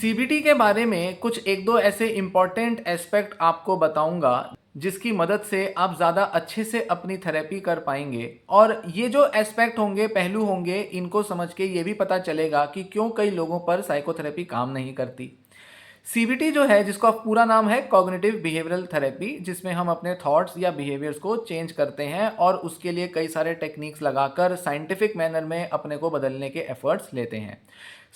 CBT के बारे में कुछ एक दो ऐसे इम्पॉर्टेंट एस्पेक्ट आपको बताऊंगा जिसकी मदद से आप ज़्यादा अच्छे से अपनी थेरेपी कर पाएंगे। और ये जो एस्पेक्ट होंगे, पहलू होंगे, इनको समझ के ये भी पता चलेगा कि क्यों कई लोगों पर साइकोथेरेपी काम नहीं करती। सीबीटी जो है, जिसका पूरा नाम है कॉग्निटिव बिहेवियरल थेरेपी, जिसमें हम अपने थॉट्स या बिहेवियर्स को चेंज करते हैं और उसके लिए कई सारे टेक्निक्स लगाकर साइंटिफिक मैनर में अपने को बदलने के एफर्ट्स लेते हैं।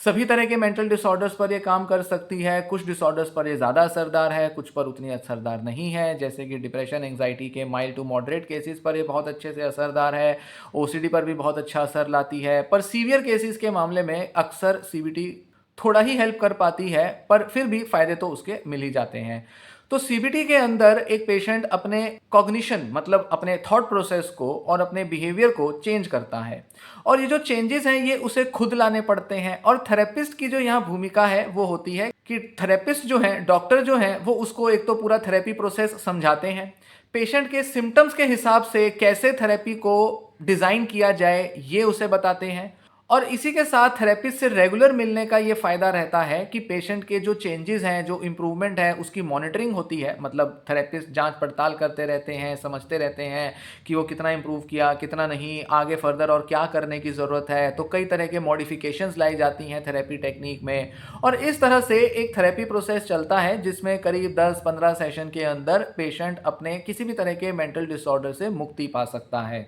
सभी तरह के मेंटल डिसऑर्डर्स पर ये काम कर सकती है। कुछ डिसऑर्डर्स पर ये ज़्यादा असरदार है, कुछ पर उतनी असरदार नहीं है। जैसे कि डिप्रेशन, एंग्जाइटी के माइल्ड टू मॉडरेट केसेस पर ये बहुत अच्छे से असरदार है। ओसीडी पर भी बहुत अच्छा असर लाती है। पर सीवियर केसेस के मामले में अक्सर सीबीटी थोड़ा ही हेल्प कर पाती है, पर फिर भी फायदे तो उसके मिल ही जाते हैं। तो सीबीटी के अंदर एक पेशेंट अपने कॉग्निशन, मतलब अपने थॉट प्रोसेस को और अपने बिहेवियर को चेंज करता है। और ये जो चेंजेस हैं ये उसे खुद लाने पड़ते हैं। और थेरेपिस्ट की जो यहाँ भूमिका है वो होती है कि थेरेपिस्ट जो हैं, डॉक्टर जो हैं, वो उसको एक तो पूरा थेरेपी प्रोसेस समझाते हैं, पेशेंट के सिम्टम्स के हिसाब से कैसे थेरेपी को डिज़ाइन किया जाए ये उसे बताते हैं। और इसी के साथ थेरेपिस्ट से रेगुलर मिलने का ये फ़ायदा रहता है कि पेशेंट के जो चेंजेस हैं, जो इम्प्रूवमेंट है, उसकी मॉनिटरिंग होती है। मतलब थेरेपिस्ट जांच पड़ताल करते रहते हैं, समझते रहते हैं कि वो कितना इम्प्रूव किया, कितना नहीं, आगे फर्दर और क्या करने की ज़रूरत है। तो कई तरह के मॉडिफिकेशंस लाई जाती हैं थेरेपी टेक्निक में। और इस तरह से एक थेरेपी प्रोसेस चलता है जिसमें करीब 10-15 सेशन के अंदर पेशेंट अपने किसी भी तरह के मेंटल डिसऑर्डर से मुक्ति पा सकता है।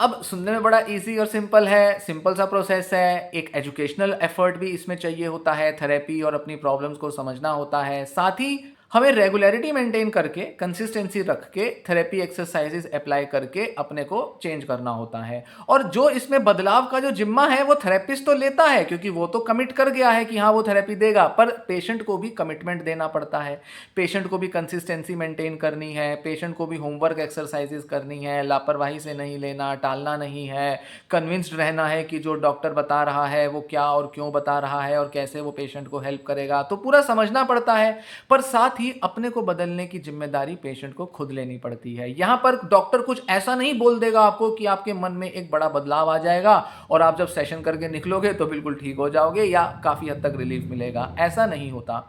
अब सुनने में बड़ा इजी और सिंपल है, सिंपल सा प्रोसेस है। एक एजुकेशनल एफर्ट भी इसमें चाहिए होता है, थेरेपी और अपनी प्रॉब्लम्स को समझना होता है। साथ ही हमें रेगुलरिटी मेंटेन करके, कंसिस्टेंसी रख के थेरेपी एक्सरसाइजेस अप्लाई करके अपने को चेंज करना होता है। और जो इसमें बदलाव का जो जिम्मा है वो थेरेपिस्ट तो लेता है, क्योंकि वो तो कमिट कर गया है कि हाँ वो थेरेपी देगा, पर पेशेंट को भी कमिटमेंट देना पड़ता है। पेशेंट को भी कंसिस्टेंसी मेंटेन करनी है, पेशेंट को भी होमवर्क एक्सरसाइजेस करनी है, लापरवाही से नहीं लेना, टालना नहीं है, कन्विंस्ड रहना है कि जो डॉक्टर बता रहा है वो क्या और क्यों बता रहा है और कैसे वो पेशेंट को हेल्प करेगा, तो पूरा समझना पड़ता है। पर साथ ही अपने को बदलने की जिम्मेदारी पेशेंट को खुद लेनी पड़ती है। यहां पर डॉक्टर कुछ ऐसा नहीं बोल देगा आपको कि आपके मन में एक बड़ा बदलाव आ जाएगा और आप जब सेशन करके निकलोगे तो बिल्कुल ठीक हो जाओगे या काफ़ी हद तक रिलीफ मिलेगा। ऐसा नहीं होता।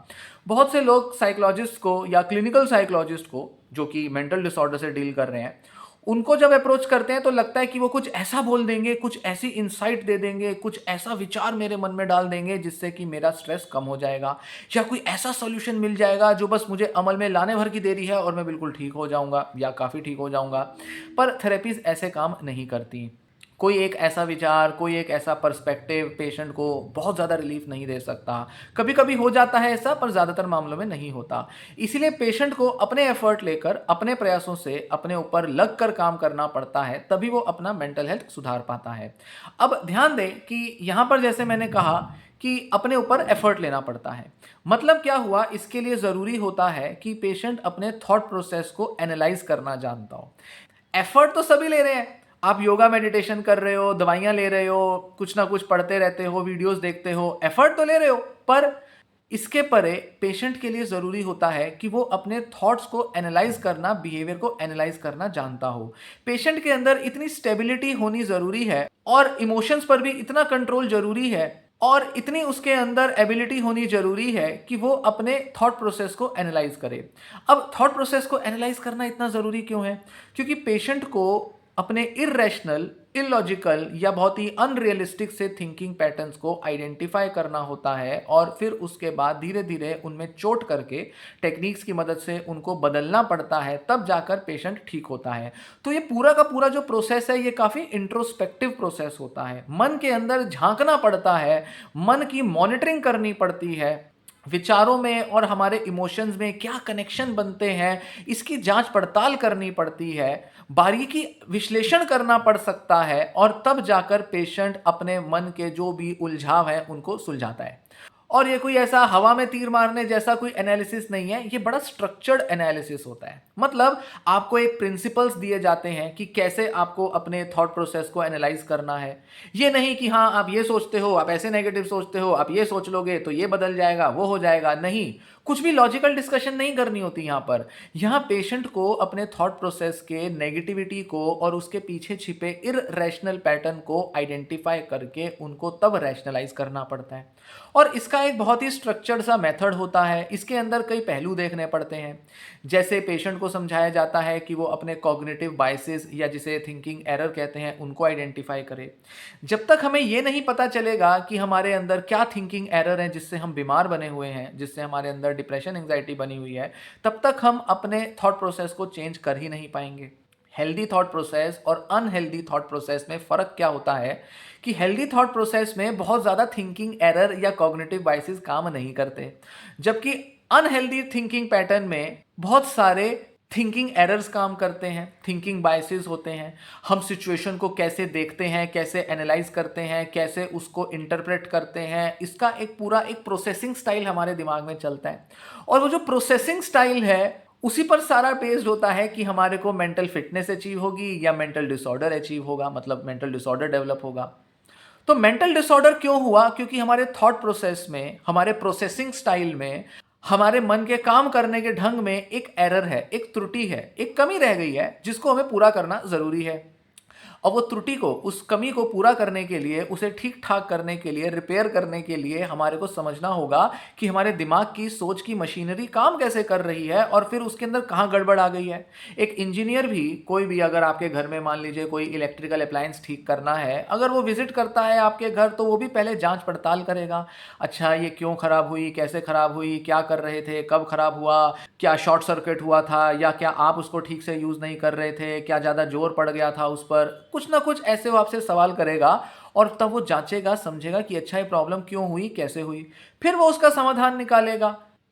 बहुत से लोग साइकोलॉजिस्ट को या क्लिनिकल साइकोलॉजिस्ट को, जो कि मेंटल डिसऑर्डर से डील कर रहे हैं, उनको जब अप्रोच करते हैं तो लगता है कि वो कुछ ऐसा बोल देंगे, कुछ ऐसी इंसाइट दे देंगे, कुछ ऐसा विचार मेरे मन में डाल देंगे जिससे कि मेरा स्ट्रेस कम हो जाएगा, या कोई ऐसा सॉल्यूशन मिल जाएगा जो बस मुझे अमल में लाने भर की देरी है और मैं बिल्कुल ठीक हो जाऊंगा या काफ़ी ठीक हो जाऊंगा। पर थेरेपीज ऐसे काम नहीं करती। कोई एक ऐसा विचार, कोई एक ऐसा पर्सपेक्टिव पेशेंट को बहुत ज़्यादा रिलीफ नहीं दे सकता। कभी कभी हो जाता है ऐसा, पर ज़्यादातर मामलों में नहीं होता। इसीलिए पेशेंट को अपने एफर्ट लेकर, अपने प्रयासों से अपने ऊपर लग कर काम करना पड़ता है, तभी वो अपना मेंटल हेल्थ सुधार पाता है। अब ध्यान दें कि यहाँ पर जैसे मैंने कहा कि अपने ऊपर एफर्ट लेना पड़ता है, मतलब क्या हुआ, इसके लिए ज़रूरी होता है कि पेशेंट अपने थॉट प्रोसेस को एनालाइज करना जानता हो। एफर्ट तो सभी ले रहे हैं। आप योगा मेडिटेशन कर रहे हो, दवाइयां ले रहे हो, कुछ ना कुछ पढ़ते रहते हो, वीडियोस देखते हो, एफर्ट तो ले रहे हो। पर इसके परे पेशेंट के लिए जरूरी होता है कि वो अपने थॉट्स को एनालाइज करना, बिहेवियर को एनालाइज करना जानता हो। पेशेंट के अंदर इतनी स्टेबिलिटी होनी जरूरी है और इमोशंस पर भी इतना कंट्रोल जरूरी है और इतनी उसके अंदर एबिलिटी होनी जरूरी है कि वो अपने थॉट प्रोसेस को एनालाइज करे। अब थॉट प्रोसेस को एनालाइज करना इतना ज़रूरी क्यों है? क्योंकि पेशेंट को अपने इररेशनल, इलॉजिकल या बहुत ही अनरियलिस्टिक से थिंकिंग पैटर्न्स को आइडेंटिफाई करना होता है और फिर उसके बाद धीरे धीरे उनमें चोट करके टेक्निक्स की मदद से उनको बदलना पड़ता है, तब जाकर पेशेंट ठीक होता है। तो ये पूरा का पूरा जो प्रोसेस है ये काफ़ी इंट्रोस्पेक्टिव प्रोसेस होता है। मन के अंदर झांकना पड़ता है, मन की मॉनिटरिंग करनी पड़ती है, विचारों में और हमारे इमोशंस में क्या कनेक्शन बनते हैं इसकी जांच पड़ताल करनी पड़ती है, बारीकी विश्लेषण करना पड़ सकता है और तब जाकर पेशेंट अपने मन के जो भी उलझाव हैं उनको सुलझाता है। और ये कोई ऐसा हवा में तीर मारने जैसा कोई एनालिसिस नहीं है, ये बड़ा स्ट्रक्चर्ड एनालिसिस होता है। मतलब आपको एक प्रिंसिपल्स दिए जाते हैं कि कैसे आपको अपने थॉट प्रोसेस को एनालाइज करना है। ये नहीं कि हाँ आप ये सोचते हो, आप ऐसे नेगेटिव सोचते हो, आप ये सोच लोगे तो ये बदल जाएगा, वो हो जाएगा, नहीं। कुछ भी लॉजिकल डिस्कशन नहीं करनी होती यहाँ पर। यहाँ पेशेंट को अपने थॉट प्रोसेस के नेगेटिविटी को और उसके पीछे छिपे इररेशनल पैटर्न को आइडेंटिफाई करके उनको तब रैशनलाइज करना पड़ता है। और इसका इसका एक बहुत ही स्ट्रक्चर्ड सा मेथड होता है, इसके अंदर कई पहलू देखने पड़ते हैं। जैसे पेशेंट को समझाया जाता है कि वो अपने कॉग्निटिव बायसेस या जिसे थिंकिंग एरर कहते हैं उनको आइडेंटिफाई करे। जब तक हमें ये नहीं पता चलेगा कि हमारे अंदर क्या थिंकिंग एरर है जिससे हम बीमार बने हुए हैं, जिससे हमारे अंदर डिप्रेशन एंग्जाइटी बनी हुई है, तब तक हम अपने थॉट प्रोसेस को चेंज कर ही नहीं पाएंगे। हेल्दी थॉट प्रोसेस और अनहेल्दी थॉट प्रोसेस में फ़र्क क्या होता है कि हेल्दी थॉट प्रोसेस में बहुत ज़्यादा थिंकिंग एरर या कॉग्निटिव बायसेस काम नहीं करते, जबकि अनहेल्दी थिंकिंग पैटर्न में बहुत सारे थिंकिंग एरर्स काम करते हैं, थिंकिंग बायसेस होते हैं। हम सिचुएशन को कैसे देखते हैं, कैसे एनालाइज करते हैं, कैसे उसको इंटरप्रेट करते हैं, इसका एक पूरा एक प्रोसेसिंग स्टाइल हमारे दिमाग में चलता है। और वो जो प्रोसेसिंग स्टाइल है उसी पर सारा बेस्ड होता है कि हमारे को मेंटल फिटनेस अचीव होगी या मेंटल डिसऑर्डर अचीव होगा, मतलब मेंटल डिसऑर्डर डेवलप होगा। तो मेंटल डिसऑर्डर क्यों हुआ? क्योंकि हमारे थॉट प्रोसेस में, हमारे प्रोसेसिंग स्टाइल में, हमारे मन के काम करने के ढंग में एक एरर है, एक त्रुटि है, एक कमी रह गई है जिसको हमें पूरा करना जरूरी है। और वो त्रुटि को, उस कमी को पूरा करने के लिए, उसे ठीक ठाक करने के लिए, रिपेयर करने के लिए हमारे को समझना होगा कि हमारे दिमाग की सोच की मशीनरी काम कैसे कर रही है और फिर उसके अंदर कहाँ गड़बड़ आ गई है। एक इंजीनियर भी, कोई भी अगर आपके घर में मान लीजिए कोई इलेक्ट्रिकल अप्लायंस ठीक करना है, अगर वो विजिट करता है आपके घर तो वो भी पहले जांच पड़ताल करेगा। अच्छा, ये क्यों खराब हुई, कैसे खराब हुई, क्या कर रहे थे, कब खराब हुआ, क्या शॉर्ट सर्किट हुआ था, या क्या आप उसको ठीक से यूज़ नहीं कर रहे थे, क्या ज़्यादा जोर पड़ गया था उस पर, कुछ ना कुछ ऐसे वो आपसे सवाल करेगा। और तब वो जांचेगा, समझेगा कि अच्छा ये प्रॉब्लम क्यों हुई, कैसे हुई, फिर वो उसका समाधान निकालेगा।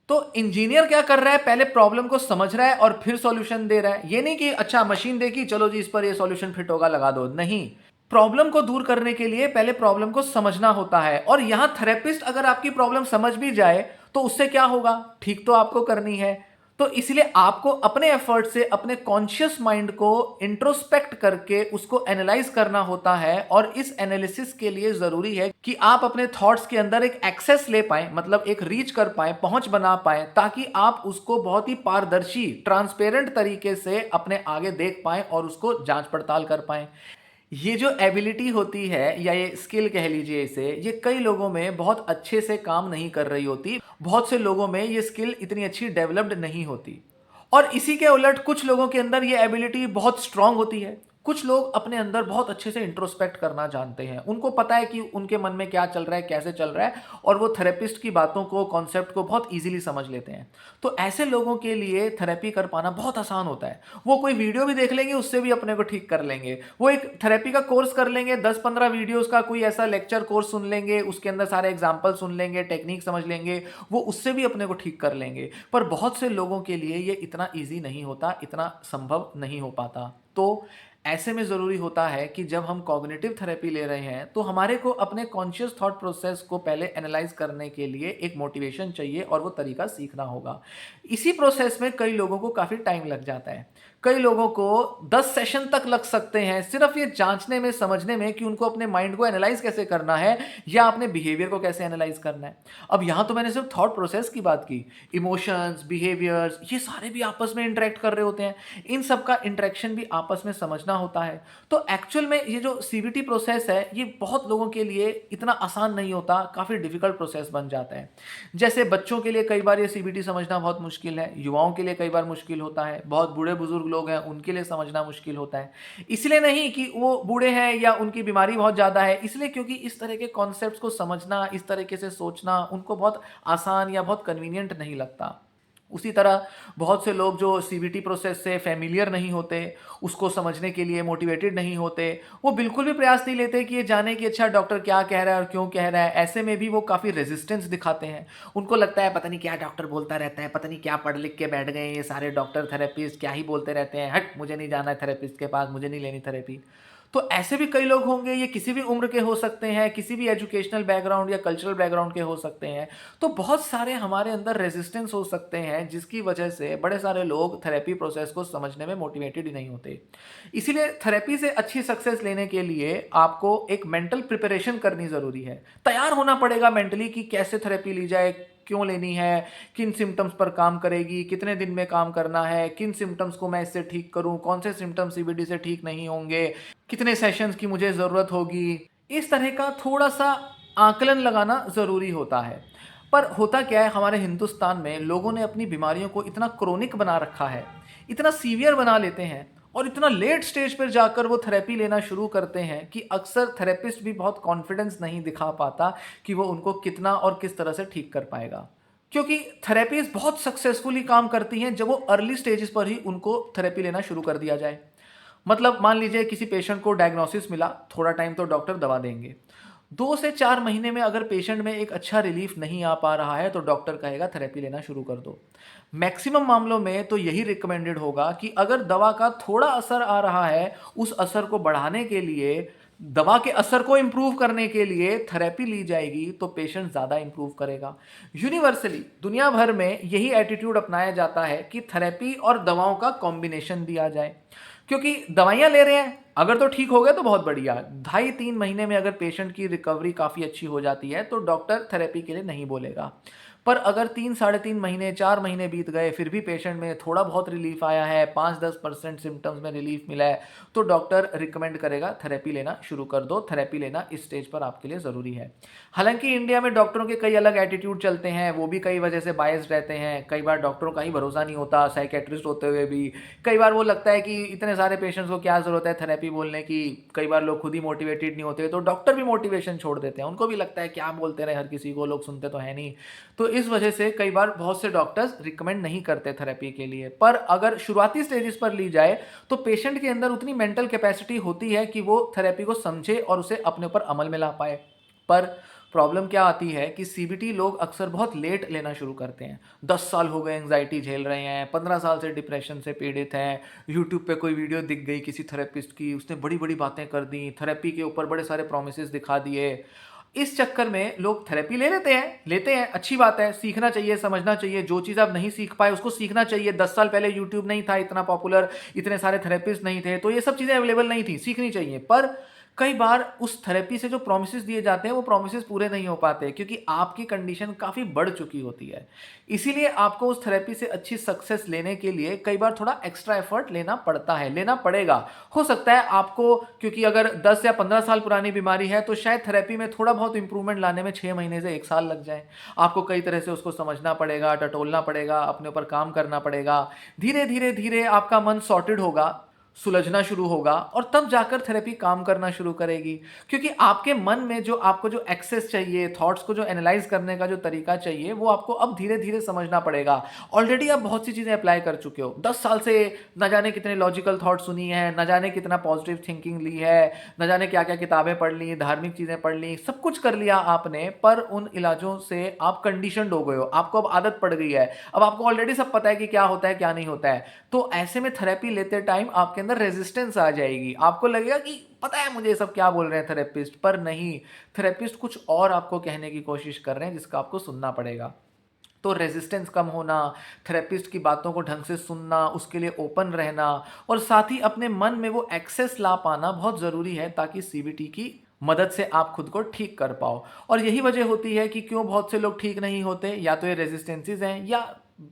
तो इंजीनियर क्या कर रहा है, पहले प्रॉब्लम को समझ रहा है और फिर सॉल्यूशन दे रहा है। ये नहीं कि अच्छा मशीन देखी, चलो जी इस पर ये सॉल्यूशन फिट होगा, लगा दो। नहीं, प्रॉब्लम को दूर करने के लिए पहले प्रॉब्लम को समझना होता है। और यहां थेरेपिस्ट अगर आपकी प्रॉब्लम समझ भी जाए तो उससे क्या होगा, ठीक तो आपको करनी है। तो इसलिए आपको अपने एफर्ट से अपने कॉन्शियस माइंड को इंट्रोस्पेक्ट करके उसको एनालाइज करना होता है। और इस एनालिसिस के लिए जरूरी है कि आप अपने थॉट्स के अंदर एक एक्सेस ले पाए, मतलब एक रीच कर पाए, पहुंच बना पाए, ताकि आप उसको बहुत ही पारदर्शी, ट्रांसपेरेंट तरीके से अपने आगे देख पाए और उसको जांच पड़ताल कर पाए। ये जो एबिलिटी होती है या ये स्किल कह लीजिए इसे, ये कई लोगों में बहुत अच्छे से काम नहीं कर रही होती। बहुत से लोगों में ये स्किल इतनी अच्छी डेवलप्ड नहीं होती। और इसी के उलट कुछ लोगों के अंदर ये एबिलिटी बहुत स्ट्रांग होती है। कुछ लोग अपने अंदर बहुत अच्छे से इंट्रोस्पेक्ट करना जानते हैं, उनको पता है कि उनके मन में क्या चल रहा है, कैसे चल रहा है, और वो थेरेपिस्ट की बातों को, कॉन्सेप्ट को बहुत इजीली समझ लेते हैं। तो ऐसे लोगों के लिए थेरेपी कर पाना बहुत आसान होता है। वो कोई वीडियो भी देख लेंगे, उससे भी अपने को ठीक कर लेंगे। वो एक थेरेपी का कोर्स कर लेंगे, 10-15 वीडियोस का कोई ऐसा लेक्चर कोर्स सुन लेंगे, उसके अंदर सारे एग्जाम्पल सुन लेंगे, टेक्निक समझ लेंगे, वो उससे भी अपने को ठीक कर लेंगे। पर बहुत से लोगों के लिए ये इतना ईजी नहीं होता, इतना संभव नहीं हो पाता। तो ऐसे में ज़रूरी होता है कि जब हम कॉग्निटिव थेरेपी ले रहे हैं तो हमारे को अपने कॉन्शियस थॉट प्रोसेस को पहले एनालाइज करने के लिए एक मोटिवेशन चाहिए और वो तरीका सीखना होगा। इसी प्रोसेस में कई लोगों को काफ़ी टाइम लग जाता है। कई लोगों को 10 सेशन तक लग सकते हैं सिर्फ ये जांचने में, समझने में कि उनको अपने माइंड को एनालाइज कैसे करना है या अपने बिहेवियर को कैसे एनालाइज करना है। अब यहाँ तो मैंने सिर्फ थॉट प्रोसेस की बात की, इमोशंस, बिहेवियर्स, ये सारे भी आपस में इंटरेक्ट कर रहे होते हैं। इन सब का इंटरेक्शन भी आपस में समझना होता है। तो एक्चुअल में ये जो सीबीटी प्रोसेस है ये बहुत लोगों के लिए इतना आसान नहीं होता, काफ़ी डिफिकल्ट प्रोसेस बन जाता है। जैसे बच्चों के लिए कई बार ये सीबीटी समझना बहुत मुश्किल है, युवाओं के लिए कई बार मुश्किल होता है, बहुत बूढ़े बुजुर्ग लोग हैं उनके लिए समझना मुश्किल होता है। इसलिए नहीं कि वो बूढ़े हैं या उनकी बीमारी बहुत ज़्यादा है, इसलिए क्योंकि इस तरह के कॉन्सेप्ट्स को समझना, इस तरीके से सोचना उनको बहुत आसान या बहुत कन्वीनियंट नहीं लगता। उसी तरह बहुत से लोग जो सीबीटी प्रोसेस से फैमिलियर नहीं होते, उसको समझने के लिए मोटिवेटेड नहीं होते, वो बिल्कुल भी प्रयास नहीं लेते कि ये जाने कि अच्छा डॉक्टर क्या कह रहा है और क्यों कह रहा है। ऐसे में भी वो काफ़ी रेजिस्टेंस दिखाते हैं। उनको लगता है पता नहीं क्या डॉक्टर बोलता रहता है, पता नहीं क्या पढ़ लिख के बैठ गए हैं ये सारे डॉक्टर, थेरेपिस्ट क्या ही बोलते रहते हैं, हट मुझे नहीं जाना है थेरेपिस्ट के पास, मुझे नहीं लेनी थेरेपी। तो ऐसे भी कई लोग होंगे, ये किसी भी उम्र के हो सकते हैं, किसी भी एजुकेशनल बैकग्राउंड या कल्चरल बैकग्राउंड के हो सकते हैं। तो बहुत सारे हमारे अंदर रेजिस्टेंस हो सकते हैं जिसकी वजह से बड़े सारे लोग थेरेपी प्रोसेस को समझने में मोटिवेटेड ही नहीं होते। इसीलिए थेरेपी से अच्छी सक्सेस लेने के लिए आपको एक मेंटल प्रिपरेशन करनी ज़रूरी है। तैयार होना पड़ेगा मेंटली कि कैसे थेरेपी ली जाए, क्यों लेनी है, किन सिम्टम्स पर काम करेगी, कितने दिन में काम करना है, किन सिम्टम्स को मैं इससे ठीक करूं, कौन से सिम्टम्स सीबीडी से ठीक नहीं होंगे, कितने सेशंस की मुझे ज़रूरत होगी। इस तरह का थोड़ा सा आकलन लगाना ज़रूरी होता है। पर होता क्या है, हमारे हिंदुस्तान में लोगों ने अपनी बीमारियों को इतना क्रोनिक बना रखा है, इतना सीवियर बना लेते हैं और इतना लेट स्टेज पर जाकर वो थेरेपी लेना शुरू करते हैं कि अक्सर थेरेपिस्ट भी बहुत कॉन्फिडेंस नहीं दिखा पाता कि वो उनको कितना और किस तरह से ठीक कर पाएगा। क्योंकि थेरेपीज बहुत सक्सेसफुली काम करती हैं जब वो अर्ली स्टेजेस पर ही उनको थेरेपी लेना शुरू कर दिया जाए। मतलब मान लीजिए किसी पेशेंट को डायग्नोसिस मिला, थोड़ा टाइम तो डॉक्टर दवा देंगे। 2 से 4 महीने में अगर पेशेंट में एक अच्छा रिलीफ नहीं आ पा रहा है तो डॉक्टर कहेगा थेरेपी लेना शुरू कर दो। मैक्सिमम मामलों में तो यही रिकमेंडेड होगा कि अगर दवा का थोड़ा असर आ रहा है, उस असर को बढ़ाने के लिए, दवा के असर को इंप्रूव करने के लिए थेरेपी ली जाएगी तो पेशेंट ज़्यादा इंप्रूव करेगा। यूनिवर्सली दुनिया भर में यही एटीट्यूड अपनाया जाता है कि थेरेपी और दवाओं का कॉम्बिनेशन दिया जाए। क्योंकि दवाइयाँ ले रहे हैं, अगर तो ठीक हो गए तो बहुत बढ़िया। 2.5-3 महीने में अगर पेशेंट की रिकवरी काफ़ी अच्छी हो जाती है तो डॉक्टर थेरेपी के लिए नहीं बोलेगा। पर अगर 3-3.5 महीने, 4 महीने बीत गए, फिर भी पेशेंट में थोड़ा बहुत रिलीफ आया है, 5-10% सिम्टम्स में रिलीफ मिला है, तो डॉक्टर रिकमेंड करेगा थेरेपी लेना शुरू कर दो, थेरेपी लेना इस स्टेज पर आपके लिए ज़रूरी है। हालांकि इंडिया में डॉक्टरों के कई अलग एटीट्यूड चलते हैं, वो भी कई वजह से बायस्ड रहते हैं। कई बार डॉक्टरों का ही भरोसा नहीं होता, साइकेट्रिस्ट होते हुए भी। कई बार वो लगता है कि इतने सारे पेशेंट्स को क्या ज़रूरत है थेरेपी बोलने की। कई बार लोग खुद ही मोटिवेटेड नहीं होते तो डॉक्टर भी मोटिवेशन छोड़ देते हैं, उनको भी लगता है क्या बोलते रहे हर किसी को, लोग सुनते तो है नहीं। तो इस वजह से कई बार बहुत से डॉक्टर्स रिकमेंड नहीं करते थेरेपी के लिए। पर अगर शुरुआती स्टेजेस पर ली जाए तो पेशेंट के अंदर उतनी मेंटल कैपेसिटी होती है कि वो थेरेपी को समझे और उसे अपने ऊपर अमल में ला पाए। पर प्रॉब्लम क्या आती है कि सीबीटी लोग अक्सर बहुत लेट लेना शुरू करते हैं। 10 साल हो गए एंग्जाइटी झेल रहे हैं, 15 साल से डिप्रेशन से पीड़ित हैं, यूट्यूब पे कोई वीडियो दिख गई किसी थेरेपिस्ट की, उसने बड़ी बड़ी बातें कर दी, थेरेपी के ऊपर बड़े सारे प्रोमिस दिखा दिए। इस चक्कर में लोग थेरेपी ले लेते हैं, अच्छी बात है, सीखना चाहिए, समझना चाहिए। जो चीज़ आप नहीं सीख पाए उसको सीखना चाहिए। 10 साल पहले यूट्यूब नहीं था इतना पॉपुलर, इतने सारे थेरेपिस्ट नहीं थे, तो ये सब चीज़ें अवेलेबल नहीं थी, सीखनी चाहिए। पर कई बार उस थेरेपी से जो प्रोमिस दिए जाते हैं वो प्रोमिस पूरे नहीं हो पाते, क्योंकि आपकी कंडीशन काफ़ी बढ़ चुकी होती है। इसीलिए आपको उस थेरेपी से अच्छी सक्सेस लेने के लिए कई बार थोड़ा एक्स्ट्रा एफर्ट लेना पड़ता है, लेना पड़ेगा। हो सकता है आपको, क्योंकि अगर 10 या 15 साल पुरानी बीमारी है तो शायद थेरेपी में थोड़ा बहुत इंप्रूवमेंट लाने में 6 महीने से 1 साल लग जाए। आपको कई तरह से उसको समझना पड़ेगा, टटोलना पड़ेगा, अपने ऊपर काम करना पड़ेगा। धीरे धीरे धीरे आपका मन सॉर्टेड होगा, सुलझना शुरू होगा और तब जाकर थेरेपी काम करना शुरू करेगी। क्योंकि आपके मन में जो आपको जो एक्सेस चाहिए, थॉट्स को जो एनालाइज करने का जो तरीका चाहिए, वो आपको अब धीरे धीरे समझना पड़ेगा। ऑलरेडी आप बहुत सी चीज़ें अप्लाई कर चुके हो, 10 साल से न जाने कितने लॉजिकल थॉट सुनी है, न जाने कितना पॉजिटिव थिंकिंग ली है, न जाने क्या क्या किताबें पढ़ ली, धार्मिक चीज़ें पढ़ ली, सब कुछ कर लिया आपने। पर उन इलाजों से आप कंडीशनड हो गए हो, आपको अब आदत पड़ गई है, अब आपको ऑलरेडी सब पता है कि क्या होता है क्या नहीं होता है। तो ऐसे में थेरेपी लेते टाइम आपके अंदर रेजिस्टेंस आ जाएगी, आपको लगेगा कि पता है मुझे सब क्या बोल रहे हैं थेरेपिस्ट, पर नहीं, थेरेपिस्ट कुछ और आपको कहने की कोशिश कर रहे हैं जिसका आपको सुनना पड़ेगा। तो रेजिस्टेंस कम होना, थेरेपिस्ट की बातों को ढंग से सुनना, उसके लिए ओपन रहना और साथ ही अपने मन में वो एक्सेस ला पाना बहुत ज़रूरी है, ताकि सीबीटी की मदद से आप खुद को ठीक कर पाओ। और यही वजह होती है कि क्यों बहुत से लोग ठीक नहीं होते, या तो ये रेजिस्टेंसेस हैं या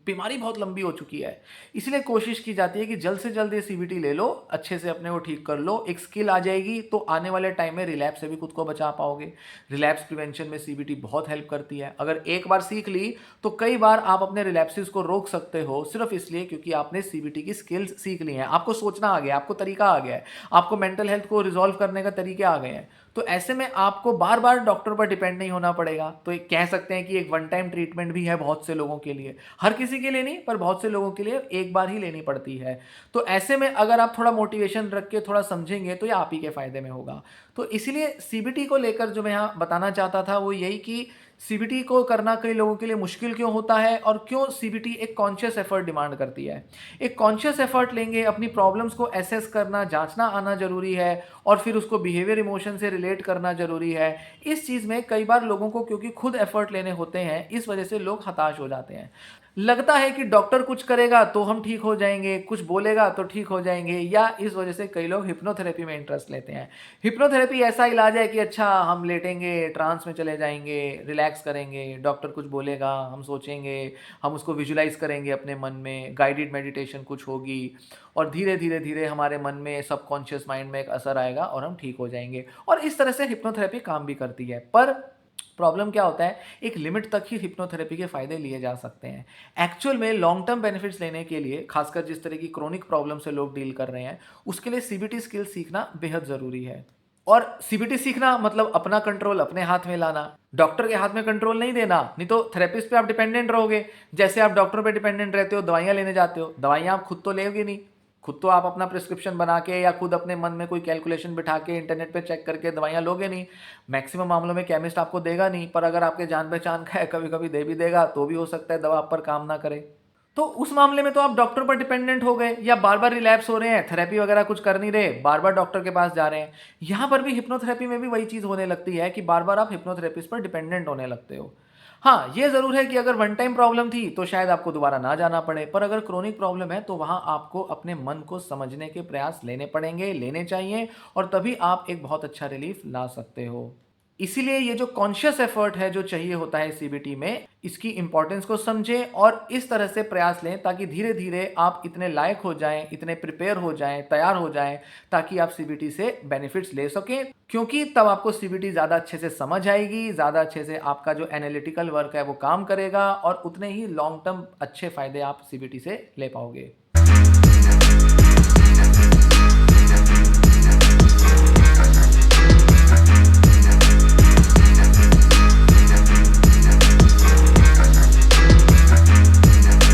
बीमारी बहुत लंबी हो चुकी है। इसलिए कोशिश की जाती है कि जल्द से जल्द ये सीबीटी ले लो, अच्छे से अपने को ठीक कर लो, एक स्किल आ जाएगी तो आने वाले टाइम में रिलैप्स से भी खुद को बचा पाओगे। रिलैप्स प्रिवेंशन में सीबीटी बहुत हेल्प करती है। अगर एक बार सीख ली तो कई बार आप अपने रिलैप्सेस को रोक सकते हो, सिर्फ इसलिए क्योंकि आपने सीबीटी की स्किल्स सीख ली हैं, आपको सोचना आ गया, आपको तरीका आ गया है, आपको मेंटल हेल्थ को रिजॉल्व करने का तरीके आ गए हैं। तो ऐसे में आपको बार बार डॉक्टर पर डिपेंड नहीं होना पड़ेगा। तो एक कह सकते हैं कि एक वन टाइम ट्रीटमेंट भी है बहुत से लोगों के लिए, हर किसी के लिए नहीं, पर बहुत से लोगों के लिए एक बार ही लेनी पड़ती है। तो ऐसे में अगर आप थोड़ा मोटिवेशन रख के थोड़ा समझेंगे तो ये आप ही के फायदे में होगा। तो इसीलिए सीबीटी को लेकर जो मैं यहाँ बताना चाहता था वो यही कि सीबीटी को करना कई लोगों के लिए मुश्किल क्यों होता है और क्यों सीबीटी एक कॉन्शियस एफर्ट डिमांड करती है। एक कॉन्शियस एफर्ट लेंगे, अपनी प्रॉब्लम्स को एसेस करना, जांचना आना जरूरी है और फिर उसको बिहेवियर इमोशन से रिलेट करना जरूरी है। इस चीज़ में कई बार लोगों को क्योंकि खुद एफर्ट लेने होते हैं, इस वजह से लोग हताश हो जाते हैं। लगता है कि डॉक्टर कुछ करेगा तो हम ठीक हो जाएंगे, कुछ बोलेगा तो ठीक हो जाएंगे, या इस वजह से कई लोग हिप्नोथेरेपी में इंटरेस्ट लेते हैं। हिप्नोथेरेपी ऐसा इलाज है कि अच्छा हम लेटेंगे, ट्रांस में चले जाएंगे, रिलैक्स करेंगे, डॉक्टर कुछ बोलेगा, हम सोचेंगे, हम उसको विजुलाइज करेंगे अपने मन में, गाइडेड मेडिटेशन कुछ होगी और धीरे धीरे धीरे हमारे मन में, सबकॉन्शियस माइंड में एक असर आएगा और हम ठीक हो जाएंगे। और इस तरह से हिप्नोथेरेपी काम भी करती है। पर प्रॉब्लम क्या होता है, एक लिमिट तक ही हिप्नोथेरेपी के फायदे लिए जा सकते हैं। एक्चुअल में लॉन्ग टर्म बेनिफिट्स लेने के लिए, खासकर जिस तरह की क्रोनिक प्रॉब्लम से लोग डील कर रहे हैं, उसके लिए सीबीटी स्किल सीखना बेहद ज़रूरी है। और सीबीटी सीखना मतलब अपना कंट्रोल अपने हाथ में लाना, डॉक्टर के हाथ में कंट्रोल नहीं देना, नहीं तो थेरेपिस्ट पे आप डिपेंडेंट रहोगे। जैसे आप डॉक्टरों पे डिपेंडेंट रहते हो, दवाइयाँ लेने जाते हो, दवाइयाँ आप खुद तो लेोगे नहीं, खुद तो आप अपना प्रिस्क्रिप्शन बना के या खुद अपने मन में कोई कैलकुलेशन बिठा के इंटरनेट पे चेक करके दवाइयाँ लोगे नहीं। मैक्सिमम मामलों में केमिस्ट आपको देगा नहीं, पर अगर आपके जान पहचान का है कभी कभी दे भी देगा, तो भी हो सकता है दवा आप पर काम ना करे। तो उस मामले में तो आप डॉक्टर पर डिपेंडेंट हो गए, या बार बार रिलैप्स हो रहे हैं, थेरेपी वगैरह कुछ कर नहीं रहे, बार बार डॉक्टर के पास जा रहे हैं। यहाँ पर भी हिप्नोथेरेपी में भी वही चीज़ होने लगती है कि बार बार आप हिप्नोथेरेपिस्ट पर डिपेंडेंट होने लगते हो। हाँ, ये ज़रूर है कि अगर वन टाइम प्रॉब्लम थी तो शायद आपको दोबारा ना जाना पड़े, पर अगर क्रोनिक प्रॉब्लम है तो वहाँ आपको अपने मन को समझने के प्रयास लेने पड़ेंगे, लेने चाहिए, और तभी आप एक बहुत अच्छा रिलीफ ला सकते हो। इसीलिए ये जो कॉन्शियस एफर्ट है जो चाहिए होता है सीबीटी में, इसकी इंपॉर्टेंस को समझें और इस तरह से प्रयास लें ताकि धीरे धीरे आप इतने लायक हो जाएं, इतने प्रिपेयर हो जाएं, तैयार हो जाएं, ताकि आप सीबीटी से बेनिफिट्स ले सकें। क्योंकि तब आपको सीबीटी ज़्यादा अच्छे से समझ आएगी, ज़्यादा अच्छे से आपका जो एनालिटिकल वर्क है वो काम करेगा, और उतने ही लॉन्ग टर्म अच्छे फायदे आप सीबीटी से ले पाओगे।